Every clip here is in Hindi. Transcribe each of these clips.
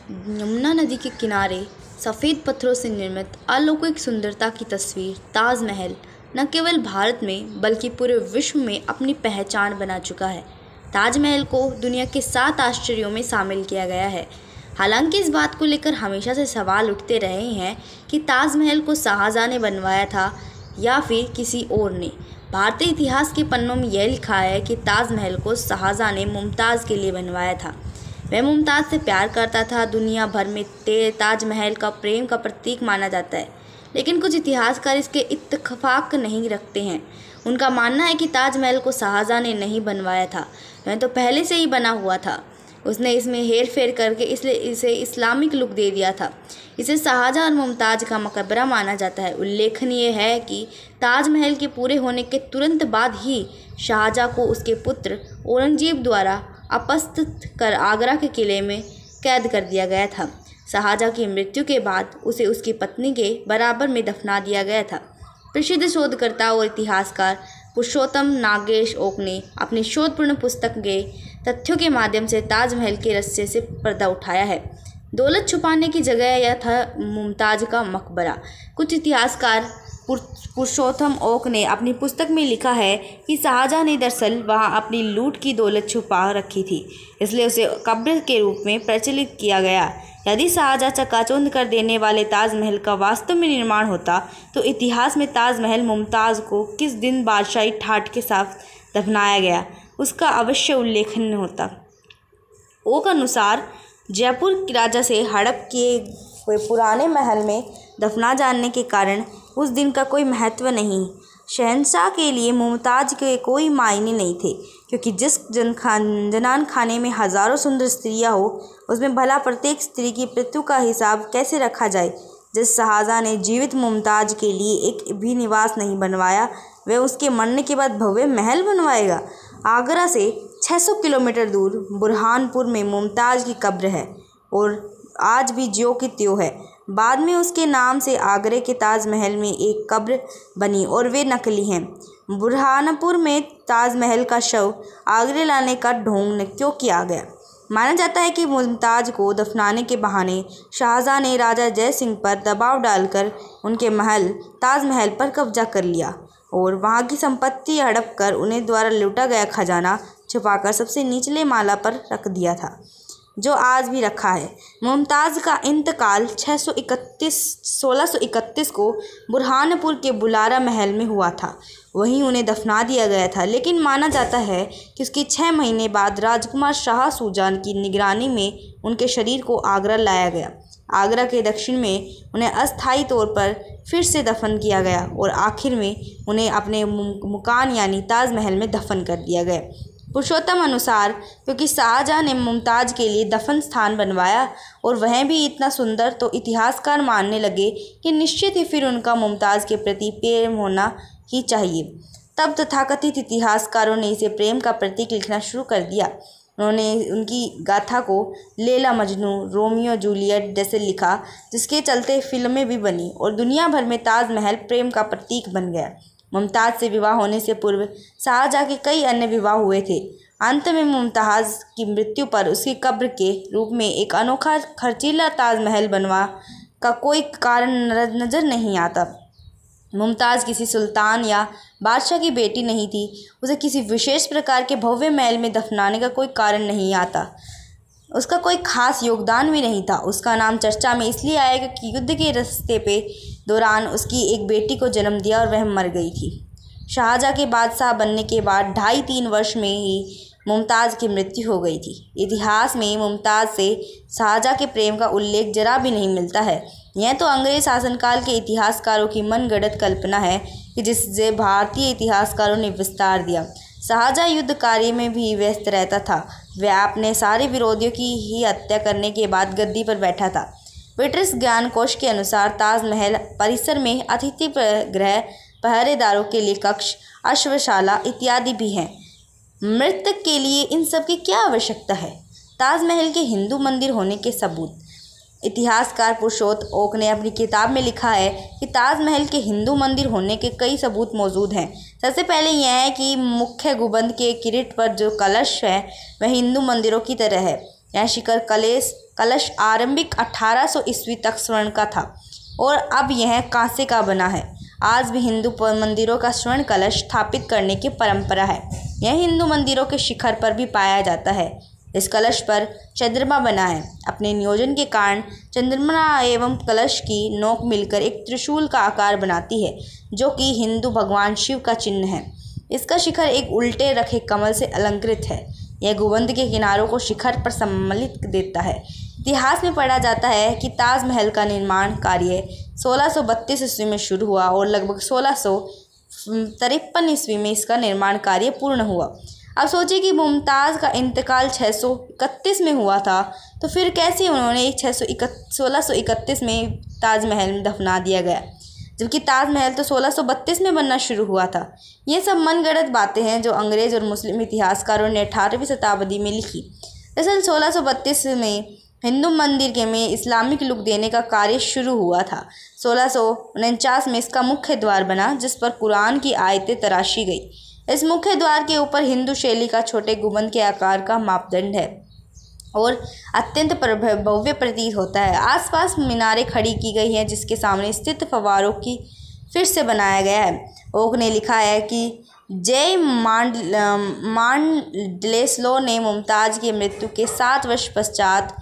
यमुना नदी के किनारे सफ़ेद पत्थरों से निर्मित अलौकिक सुंदरता की तस्वीर ताजमहल न केवल भारत में बल्कि पूरे विश्व में अपनी पहचान बना चुका है। ताजमहल को दुनिया के 7 आश्चर्यों में शामिल किया गया है। हालांकि इस बात को लेकर हमेशा से सवाल उठते रहे हैं कि ताजमहल को शाहजहां ने बनवाया था या फिर किसी और ने। भारतीय इतिहास के पन्नों में यह लिखा है कि ताजमहल को शाहजहां ने मुमताज़ के लिए बनवाया था। वह मुमताज़ से प्यार करता था। दुनिया भर में ताजमहल का प्रेम का प्रतीक माना जाता है, लेकिन कुछ इतिहासकार इसके इत्तेफाक नहीं रखते हैं। उनका मानना है कि ताजमहल को शाहजहां ने नहीं बनवाया था, वह तो पहले से ही बना हुआ था। उसने इसमें हेर फेर करके इसलिए इसे इस्लामिक लुक दे दिया था। इसे शाहजहां और मुमताज़ का मकबरा माना जाता है। उल्लेखनीय है कि ताजमहल के पूरे होने के तुरंत बाद ही शाहजहां को उसके पुत्र औरंगजेब द्वारा अपस्थित कर आगरा के किले में कैद कर दिया गया था। शाहजहां की मृत्यु के बाद उसे उसकी पत्नी के बराबर में दफना दिया गया था। प्रसिद्ध शोधकर्ता और इतिहासकार पुरुषोत्तम नागेश ओक ने अपनी शोधपूर्ण पुस्तक के तथ्यों के माध्यम से ताजमहल के रहस्य से पर्दा उठाया है। दौलत छुपाने की जगह यह था मुमताज़ का मकबरा। कुछ इतिहासकार पुरुषोत्तम ओक ने अपनी पुस्तक में लिखा है कि शाहजहां ने दरअसल वहां अपनी लूट की दौलत छुपा रखी थी, इसलिए उसे कब्र के रूप में प्रचलित किया गया। यदि शाहजहां चकाचौंध कर देने वाले ताजमहल का वास्तव में निर्माण होता तो इतिहास में ताजमहल मुमताज़ को किस दिन बादशाही ठाठ के साथ दफनाया गया उसका अवश्य उल्लेखन होता। ओक अनुसार जयपुर राजा से हड़प किए हुए पुराने महल में दफना जाने के कारण उस दिन का कोई महत्व नहीं। शहंशाह के लिए मुमताज़ के कोई मायने नहीं थे, क्योंकि जिस जनान खाने में हज़ारों सुंदर स्त्रियां हो, उसमें भला प्रत्येक स्त्री की मृत्यु का हिसाब कैसे रखा जाए। जिस शाहजहां ने जीवित मुमताज़ के लिए एक भी निवास नहीं बनवाया, वह उसके मरने के बाद भव्य महल बनवाएगा। आगरा से 600 किलोमीटर दूर बुरहानपुर में मुमताज़ की कब्र है और आज भी ज्यों की त्यों है। बाद में उसके नाम से आगरे के ताजमहल में एक कब्र बनी और वे नकली हैं। बुरहानपुर में ताजमहल का शव आगरे लाने का ढोंग क्यों किया गया? माना जाता है कि मुमताज़ को दफनाने के बहाने शाहजहां ने राजा जय सिंह पर दबाव डालकर उनके महल ताजमहल पर कब्जा कर लिया और वहां की संपत्ति हड़प कर उन्हें द्वारा लूटा गया खजाना छुपाकर सबसे निचले माला पर रख दिया था, जो आज भी रखा है। मुमताज़ का इंतकाल 1631 को बुरहानपुर के बुलारा महल में हुआ था। वहीं उन्हें दफना दिया गया था, लेकिन माना जाता है कि उसके 6 महीने बाद राजकुमार शाह सूजान की निगरानी में उनके शरीर को आगरा लाया गया। आगरा के दक्षिण में उन्हें अस्थायी तौर पर फिर से दफन किया गया और आखिर में उन्हें अपने मुकान यानी ताजमहल में दफन कर दिया गया। पुरुषोत्तम अनुसार क्योंकि शाहजहां ने मुमताज़ के लिए दफन स्थान बनवाया और वह भी इतना सुंदर, तो इतिहासकार मानने लगे कि निश्चित ही फिर उनका मुमताज़ के प्रति प्रेम होना ही चाहिए। तब तथाकथित इतिहासकारों ने इसे प्रेम का प्रतीक लिखना शुरू कर दिया। उन्होंने उनकी गाथा को लैला मजनू, रोमियो जूलियट जैसे लिखा, जिसके चलते फिल्में भी बनी और दुनिया भर में ताजमहल प्रेम का प्रतीक बन गया। मुमताज़ से विवाह होने से पूर्व शाहजहां के कई अन्य विवाह हुए थे। अंत में मुमताज़ की मृत्यु पर उसकी कब्र के रूप में एक अनोखा खर्चीला ताजमहल बनवा का कोई कारण नज़र नहीं आता। मुमताज़ किसी सुल्तान या बादशाह की बेटी नहीं थी। उसे किसी विशेष प्रकार के भव्य महल में दफनाने का कोई कारण नहीं आता। उसका कोई खास योगदान भी नहीं था। उसका नाम चर्चा में इसलिए आया क्योंकि युद्ध के रास्ते पे दौरान उसकी एक बेटी को जन्म दिया और वह मर गई थी। शाहजहां के बादशाह बनने के बाद 2.5-3 वर्ष में ही मुमताज़ की मृत्यु हो गई थी। इतिहास में मुमताज़ से शाहजहां के प्रेम का उल्लेख जरा भी नहीं मिलता है। यह तो अंग्रेज शासनकाल के इतिहासकारों की मनगढ़ंत कल्पना है कि जिसे भारतीय इतिहासकारों ने विस्तार दिया। शाहजहां युद्ध कार्य में भी व्यस्त रहता था। वह अपने सारे विरोधियों की ही हत्या करने के बाद गद्दी पर बैठा था। ब्रिटिश ज्ञानकोश के अनुसार ताजमहल परिसर में अतिथि गृह, पहरेदारों के लिए कक्ष, अश्वशाला इत्यादि भी हैं। मृतक के लिए इन सब की क्या आवश्यकता है? ताजमहल के हिंदू मंदिर होने के सबूत। इतिहासकार पुरुषोत्तम ओक ने अपनी किताब में लिखा है कि ताजमहल के हिंदू मंदिर होने के कई सबूत मौजूद हैं। सबसे पहले यह है कि मुख्य गुंबद के किरीट पर जो कलश है वह हिंदू मंदिरों की तरह है। यह शिखर कलश कलश आरंभिक 1800 ईस्वी तक स्वर्ण का था और अब यह कांसे का बना है। आज भी हिंदू मंदिरों का स्वर्ण कलश स्थापित करने की परंपरा है। यह हिंदू मंदिरों के शिखर पर भी पाया जाता है। इस कलश पर चंद्रमा बना है। अपने नियोजन के कारण चंद्रमा एवं कलश की नोक मिलकर एक त्रिशूल का आकार बनाती है, जो कि हिंदू भगवान शिव का चिन्ह है। इसका शिखर एक उल्टे रखे कमल से अलंकृत है। यह गुंबद के किनारों को शिखर पर सम्मिलित देता है। इतिहास में पढ़ा जाता है कि ताजमहल का निर्माण कार्य 1632 ईस्वी में शुरू हुआ और लगभग 1653 ईस्वी में इसका निर्माण कार्य पूर्ण हुआ। अब सोचिए कि मुमताज़ का इंतकाल 631 में हुआ था, तो फिर कैसे उन्होंने 1631 में ताजमहल में दफना दिया गया, जबकि ताजमहल तो 1632 में बनना शुरू हुआ था। ये सब मनगढ़ंत बातें हैं जो अंग्रेज़ और मुस्लिम इतिहासकारों ने 18वीं शताब्दी में लिखी। दरअसल 1632 में हिंदू मंदिर के में इस्लामिक लुक देने का कार्य शुरू हुआ था। 1649 में इसका मुख्य द्वार बना, जिस पर कुरान की आयतें तराशी गई। इस मुख्य द्वार के ऊपर हिंदू शैली का छोटे गुंबद के आकार का मापदंड है और अत्यंत भव्य प्रतीत होता है। आसपास मीनारें खड़ी की गई हैं, जिसके सामने स्थित फव्वारों की फिर से बनाया गया है। ओक ने लिखा है कि जय मांडलेस्लो ने मुमताज़ की मृत्यु के 7 वर्ष पश्चात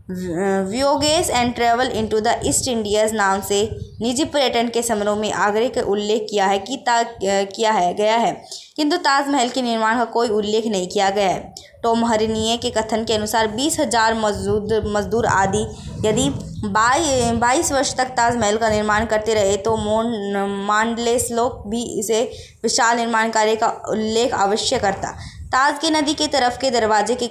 voyages and travel into the east Indias नाम से निजी पर्यटन के समारोह में आगरे का उल्लेख किया गया है, किंतु ताजमहल के निर्माण का कोई उल्लेख नहीं किया गया है। टॉम हरिनीय के कथन के अनुसार 20,000 मजदूर आदि यदि 22 वर्ष तक ताजमहल का निर्माण करते रहे तो मांडलेस्लो भी इसे विशाल निर्माण कार्य का उल्लेख अवश्य करता। ताज की नदी के तरफ के दरवाजे के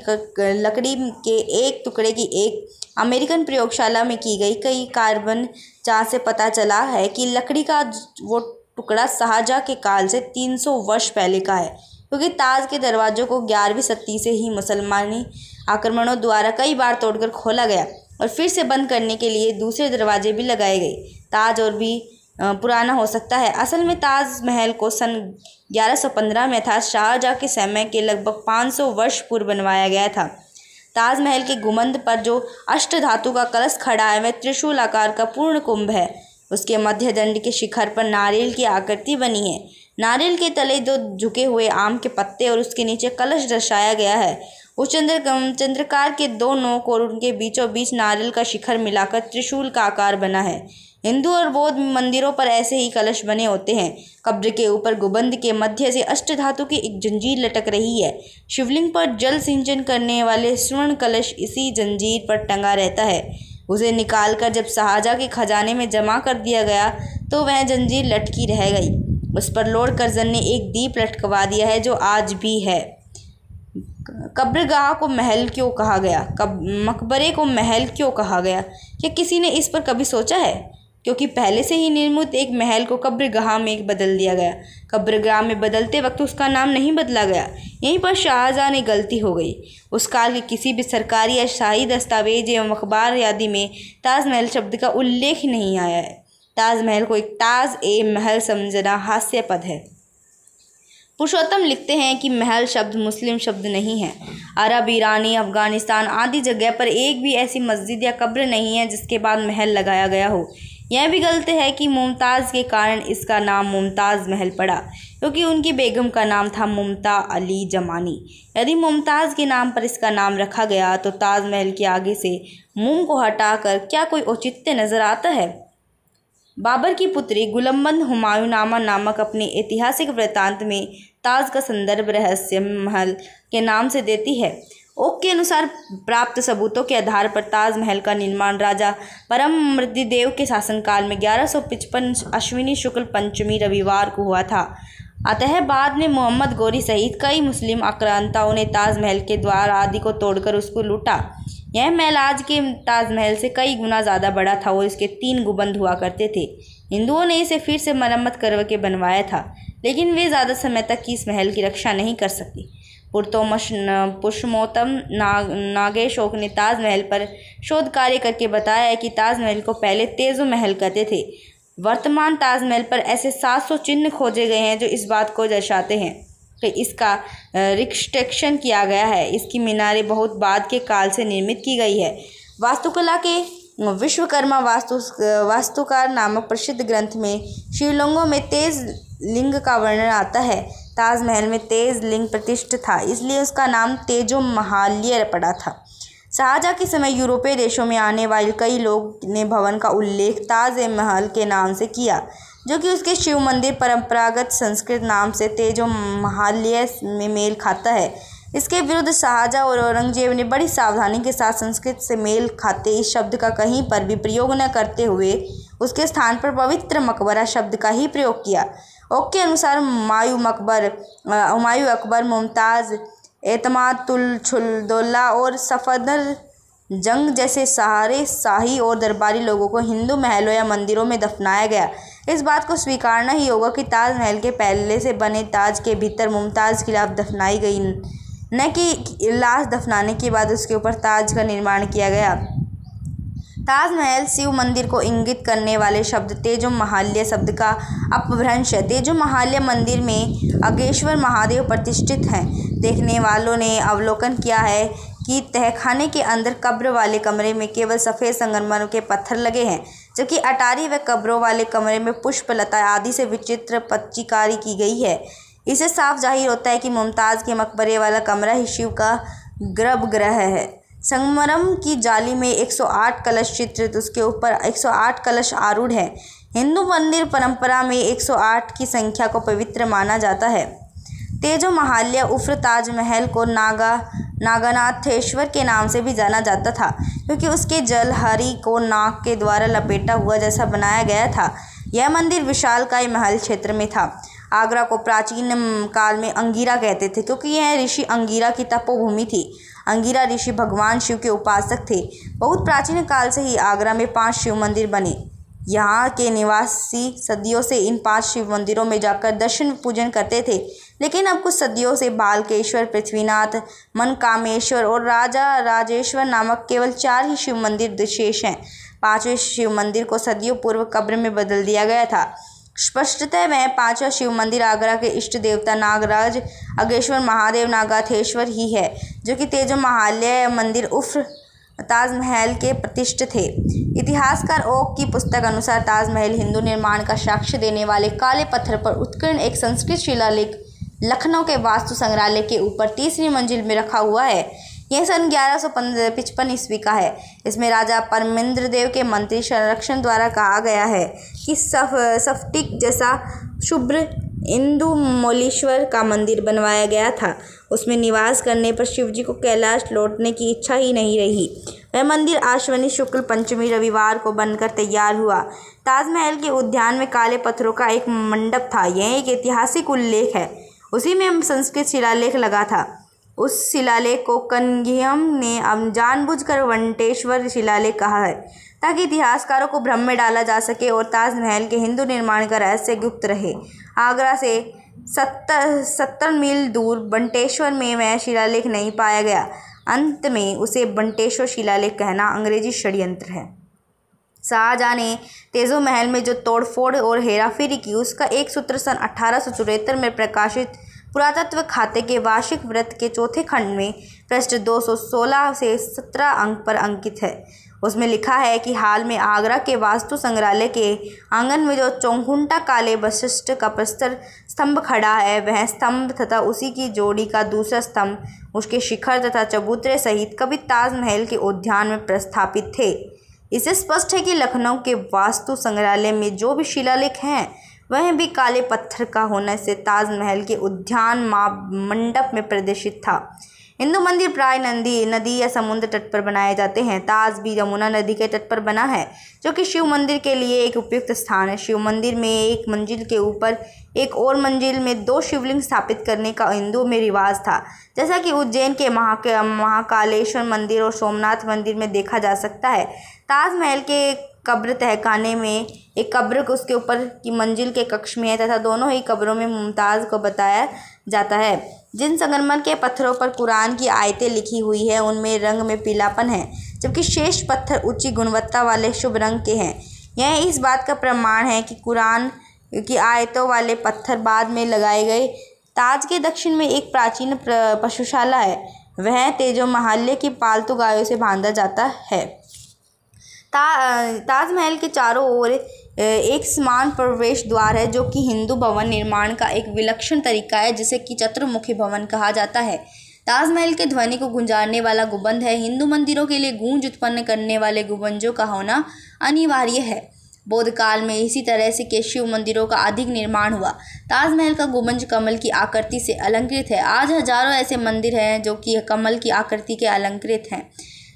लकड़ी के एक टुकड़े की एक अमेरिकन प्रयोगशाला में की गई कई कार्बन जांच से पता चला है कि लकड़ी का वो टुकड़ा शाहजहां के काल से 300 वर्ष पहले का है, क्योंकि ताज के दरवाज़ों को 11वीं सदी से ही मुसलमानी आक्रमणों द्वारा कई बार तोड़कर खोला गया और फिर से बंद करने के लिए दूसरे दरवाजे भी लगाए गए। ताज और भी पुराना हो सकता है। असल में ताजमहल को सन 1115 में था शाहजहां के समय के लगभग 500 वर्ष पूर्व बनवाया गया था। ताजमहल के गुंबद पर जो अष्टधातु का कलश खड़ा है वह त्रिशूल आकार का पूर्ण कुंभ है। उसके मध्य दंड के शिखर पर नारियल की आकृति बनी है। नारियल के तले 2 झुके हुए आम के पत्ते और उसके नीचे कलश दर्शाया गया है। उस चंद्रकार के 2 नोक और उनके बीचों बीच नारियल का शिखर मिलाकर त्रिशूल का आकार बना है। हिंदू और बौद्ध मंदिरों पर ऐसे ही कलश बने होते हैं। कब्र के ऊपर गुंबद के मध्य से अष्टधातु की एक जंजीर लटक रही है। शिवलिंग पर जल सिंचन करने वाले स्वर्ण कलश इसी जंजीर पर टंगा रहता है। उसे निकालकर जब शाहजहां के खजाने में जमा कर दिया गया तो वह जंजीर लटकी रह गई। उस पर लॉर्ड कर्जन ने एक दीप लटकवा दिया है, जो आज भी है। कब्रगाह को महल क्यों कहा गया? मकबरे को महल क्यों कहा गया? क्या किसी ने इस पर कभी सोचा है? क्योंकि पहले से ही निर्मित एक महल को कब्रगाह में बदल दिया गया। कब्रगाह में बदलते वक्त उसका नाम नहीं बदला गया। यहीं पर शाहजहां ने गलती हो गई। उस काल के किसी भी सरकारी या शाही दस्तावेज एवं अखबार आदि में ताजमहल शब्द का उल्लेख नहीं आया है। ताजमहल को एक ताज ए महल समझना हास्यास्पद है। पुरुषोत्तम लिखते हैं कि महल शब्द मुस्लिम शब्द नहीं है। अरब, ईरानी, अफगानिस्तान आदि जगह पर एक भी ऐसी मस्जिद या कब्र नहीं है जिसके बाद महल लगाया गया हो। यह भी गलत है कि मुमताज़ के कारण इसका नाम मुमताज़ महल पड़ा, क्योंकि उनकी बेगम का नाम था मुमता अली जमानी। यदि मुमताज़ के नाम पर इसका नाम रखा गया तो ताजमहल के आगे से मुम को हटाकर क्या कोई औचित्य नज़र आता है? बाबर की पुत्री गुलम्बद हुमायूंनामा नामक अपने ऐतिहासिक वृत्तांत में ताज का संदर्भ रहस्य महल के नाम से देती है। ओक के अनुसार प्राप्त सबूतों के आधार पर ताजमहल का निर्माण राजा परमृदिदेव के शासनकाल में 1155 अश्विनी शुक्ल पंचमी रविवार को हुआ था। अतः बाद में मोहम्मद गोरी सहित कई मुस्लिम आक्रांताओं ने ताजमहल के द्वार आदि को तोड़कर उसको लूटा। यह महल आज के ताजमहल से कई गुना ज़्यादा बड़ा था और इसके 3 गुंबद हुआ करते थे। हिंदुओं ने इसे फिर से मरम्मत करके बनवाया था, लेकिन वे ज़्यादा समय तक इस महल की रक्षा नहीं कर सकी। पुरुषोत्तम नागेशोक ने ताजमहल पर शोध कार्य करके बताया है कि ताजमहल को पहले तेजो महल कहते थे। वर्तमान ताजमहल पर ऐसे 700 चिन्ह खोजे गए हैं जो इस बात को दर्शाते हैं कि इसका रिकंस्ट्रक्शन किया गया है। इसकी मीनारें बहुत बाद के काल से निर्मित की गई है। वास्तुकला के विश्वकर्मा वास्तुकार नामक प्रसिद्ध ग्रंथ में शिवलिंगों में तेज लिंग का वर्णन आता है। ताजमहल में तेज लिंग प्रतिष्ठित था, इसलिए उसका नाम तेजो महाल्य पड़ा था। शाहजहाँ के समय यूरोपीय देशों में आने वाले कई लोग ने भवन का उल्लेख ताज महल के नाम से किया, जो कि उसके शिव मंदिर परंपरागत संस्कृत नाम से तेजो महाल्य में मेल खाता है। इसके विरुद्ध शाहजहाँ और औरंगजेब ने बड़ी सावधानी के साथ संस्कृत से मेल खाते इस शब्द का कहीं पर भी प्रयोग न करते हुए उसके स्थान पर पवित्र मकबरा शब्द का ही प्रयोग किया। ओक के अनुसार हुमायूं अकबर, मुमताज़, एतमादुल्दौला और सफदर जंग जैसे सारे शाही और दरबारी लोगों को हिंदू महलों या मंदिरों में दफनाया गया। इस बात को स्वीकारना ही होगा कि ताजमहल के पहले से बने ताज के भीतर मुमताज़ की लाश दफनाई गई, न कि लाश दफनाने के बाद उसके ऊपर ताज का निर्माण किया गया। ताजमहल शिव मंदिर को इंगित करने वाले शब्द तेजो महाल्य शब्द का अपभ्रंश है। तेजो महाल्य मंदिर में अगेश्वर महादेव प्रतिष्ठित हैं। देखने वालों ने अवलोकन किया है कि तहखाने के अंदर कब्र वाले कमरे में केवल सफ़ेद संगमरमर के पत्थर लगे हैं, जबकि अटारी व कब्रों वाले कमरे में पुष्प, लता आदि से विचित्र पच्चीकारी की गई है। इससे साफ जाहिर होता है कि मुमताज़ के मकबरे वाला कमरा ही शिव का गर्भगृह है। संगमरम की जाली में 108 कलश चित्रित, उसके ऊपर 108 कलश आरूढ़ हैं। हिंदू मंदिर परंपरा में 108 की संख्या को पवित्र माना जाता है। तेजो महाल्य उर्फ ताजमहल को नागनाथेश्वर के नाम से भी जाना जाता था, क्योंकि उसके जलहरी को नाग के द्वारा लपेटा हुआ जैसा बनाया गया था। यह मंदिर विशालकाय महल क्षेत्र में था। आगरा को प्राचीन काल में अंगिरा कहते थे, क्योंकि यह ऋषि अंगिरा की तपोभूमि थी। अंगिरा ऋषि भगवान शिव के उपासक थे। बहुत प्राचीन काल से ही आगरा में 5 शिव मंदिर बने। यहाँ के निवासी सदियों से इन 5 शिव मंदिरों में जाकर दर्शन पूजन करते थे, लेकिन अब कुछ सदियों से बालकेश्वर, पृथ्वीनाथ, मनकामेश्वर और राजा राजेश्वर नामक केवल 4 ही शिव मंदिर शेष हैं। 5वें शिव मंदिर को सदियों पूर्व कब्र में बदल दिया गया था। स्पष्टतः वह 5वां शिव मंदिर आगरा के इष्ट देवता नागराज अगेश्वर महादेव नागाथेश्वर ही है, जो कि तेजो महाल्य मंदिर उर्फ ताजमहल के प्रतिष्ठित थे। इतिहासकार ओक की पुस्तक अनुसार ताजमहल हिंदू निर्माण का साक्ष्य देने वाले काले पत्थर पर उत्कीर्ण एक संस्कृत शिलालेख लखनऊ के वास्तु संग्रहालय के ऊपर 3री मंजिल में रखा हुआ है। यह सन 1155 ईस्वी का है। इसमें राजा परमेंद्र देव के मंत्री संरक्षण द्वारा कहा गया है कि स्फटिक जैसा शुभ्र इंदुमौलीश्वर का मंदिर बनवाया गया था। उसमें निवास करने पर शिवजी को कैलाश लौटने की इच्छा ही नहीं रही। वह मंदिर आश्विनी शुक्ल पंचमी रविवार को बनकर तैयार हुआ। ताजमहल के उद्यान में काले पत्थरों का एक मंडप था। यह एक ऐतिहासिक उल्लेख है। उसी में संस्कृत शिलालेख लगा था। उस शिलालेख को कनिंघम ने जानबूझकर वंटेश्वर शिलालेख कहा है, ताकि इतिहासकारों को भ्रम में डाला जा सके और ताजमहल के हिंदू निर्माण का रहस्य गुप्त रहे। आगरा से 70 मील दूर बंटेश्वर में वह शिलालेख नहीं पाया गया। अंत में उसे बंटेश्वर शिलालेख कहना अंग्रेजी षड्यंत्र है। शाहजहाँ ने तेजो महल में जो तोड़फोड़ और हेराफेरी की, उसका एक सूत्र सन 1874 में प्रकाशित पुरातत्व खाते के वार्षिक वृत्त के 4थे खंड में पृष्ठ 216 से 17 अंक पर अंकित है। उसमें लिखा है कि हाल में आगरा के वास्तु संग्रहालय के आंगन में जो चौखुंटा काले वशिष्ठ का प्रस्तर स्तंभ खड़ा है, वह स्तंभ तथा उसी की जोड़ी का दूसरा स्तंभ, उसके शिखर तथा चबूतरे सहित कभी ताजमहल के उद्यान में प्रस्थापित थे। इससे स्पष्ट है कि लखनऊ के वास्तु संग्रहालय में जो भी शिलालेख हैं, वह भी काले पत्थर का होने से ताजमहल के उद्यान मंडप में प्रदर्शित था। हिंदू मंदिर प्राय नदी या समुद्र तट पर बनाए जाते हैं। ताज भी यमुना नदी के तट पर बना है, जो कि शिव मंदिर के लिए एक उपयुक्त स्थान है। शिव मंदिर में एक मंजिल के ऊपर एक और मंजिल में 2 शिवलिंग स्थापित करने का हिंदुओं में रिवाज था, जैसा कि उज्जैन के महाकालेश्वर मंदिर और सोमनाथ मंदिर में देखा जा सकता है। ताजमहल के कब्र तहखाने में एक कब्र उसके ऊपर की मंजिल के कक्ष में है तथा दोनों ही कब्रों में मुमताज़ को बताया जाता है। जिन संगमरमर के पत्थरों पर कुरान की आयतें लिखी हुई है, उनमें रंग में पीलापन है, जबकि शेष पत्थर उच्च गुणवत्ता वाले शुभ रंग के हैं। यह इस बात का प्रमाण है कि कुरान की आयतों वाले पत्थर बाद में लगाए गए। ताज के दक्षिण में एक प्राचीन पशुशाला है। वह तेजोमहल की पालतू गायों से बांधा जाता है। ताजमहल के चारों ओर एक समान प्रवेश द्वार है, जो कि हिंदू भवन निर्माण का एक विलक्षण तरीका है, जिसे कि चतुर्मुखी भवन कहा जाता है। ताजमहल के ध्वनि को गुंजारने वाला गुंबद है। हिंदू मंदिरों के लिए गूंज उत्पन्न करने वाले गुंबजों का होना अनिवार्य है। बौद्ध काल में इसी तरह से के शिव मंदिरों का अधिक निर्माण हुआ। ताजमहल का गुंबज कमल की आकृति से अलंकृत है। आज हजारों ऐसे मंदिर हैं जो कि कमल की आकृति के अलंकृत हैं।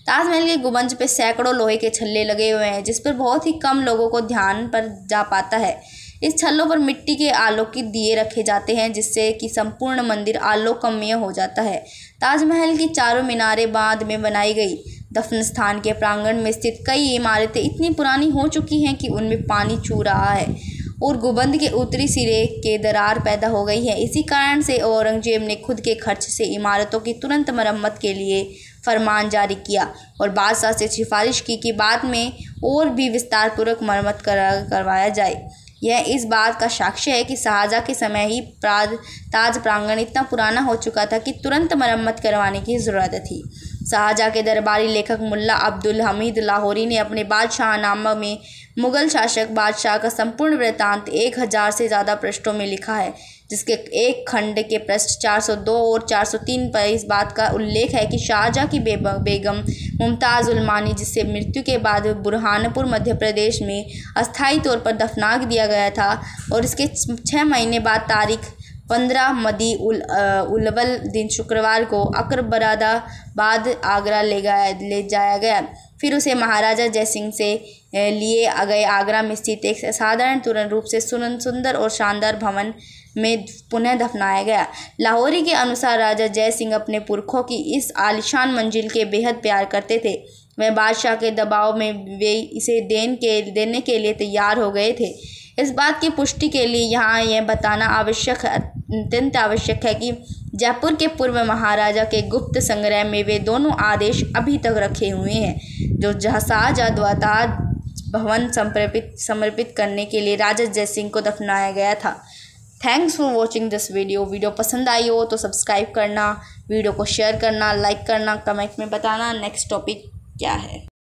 ताजमहल के गुंबज पे सैकड़ों लोहे के छल्ले लगे हुए हैं, जिस पर बहुत ही कम लोगों को ध्यान पर जा पाता है। इस छल्लों पर मिट्टी के आलोकित दिए रखे जाते हैं, जिससे कि संपूर्ण मंदिर आलोकमय हो जाता है। ताजमहल की चारों मीनारें बाद में बनाई गई। दफन स्थान के प्रांगण में स्थित कई इमारतें इतनी पुरानी हो चुकी हैं कि उनमें पानी चू रहा है और गुंबद के उत्तरी सिरे के दरार पैदा हो गई है। इसी कारण से औरंगजेब ने खुद के खर्च से इमारतों की तुरंत मरम्मत के लिए फरमान जारी किया और बादशाह से सिफारिश की कि बाद में और भी विस्तारपूर्वक मरम्मत करवाया जाए। यह इस बात का साक्ष्य है कि शाहजहाँ के समय ही ताज प्रांगण इतना पुराना हो चुका था कि तुरंत मरम्मत करवाने की ज़रूरत थी। शाहजहाँ के दरबारी लेखक मुल्ला अब्दुल हमीद लाहौरी ने अपने बादशाहनामा में मुग़ल शासक बादशाह का संपूर्ण वृत्तांत 1000 से ज़्यादा पृष्ठों में लिखा है, जिसके एक खंड के पृष्ठ 402 और 403 पर इस बात का उल्लेख है कि शाहजहाँ की बेगम मुमताज़ उल मानी, जिसे मृत्यु के बाद बुरहानपुर मध्य प्रदेश में अस्थायी तौर पर दफना दिया गया था और इसके 6 महीने बाद तारीख 15 मदी उलवल दिन शुक्रवार को अकबराबाद आगरा ले जाया गया। फिर उसे महाराजा जयसिंह से लिए गए आगरा में स्थित एक साधारण तुरंत रूप से सुंदर और शानदार भवन में पुनः दफनाया गया। लाहौरी के अनुसार राजा जय सिंह अपने पुरखों की इस आलीशान मंजिल के बेहद प्यार करते थे। वह बादशाह के दबाव में वे इसे देने के लिए तैयार हो गए थे। इस बात की पुष्टि के लिए यहाँ यह बताना अत्यंत आवश्यक है कि जयपुर के पूर्व महाराजा के गुप्त संग्रह में वे दोनों आदेश अभी तक रखे हुए हैं, जो शाहजहाँ द्वारा ताज भवन समर्पित करने के लिए राजा जयसिंह को दफनाया गया था। Thanks for watching this video पसंद आई हो तो सब्सक्राइब करना, वीडियो को शेयर करना, लाइक करना, कमेंट में बताना नेक्स्ट टॉपिक क्या है।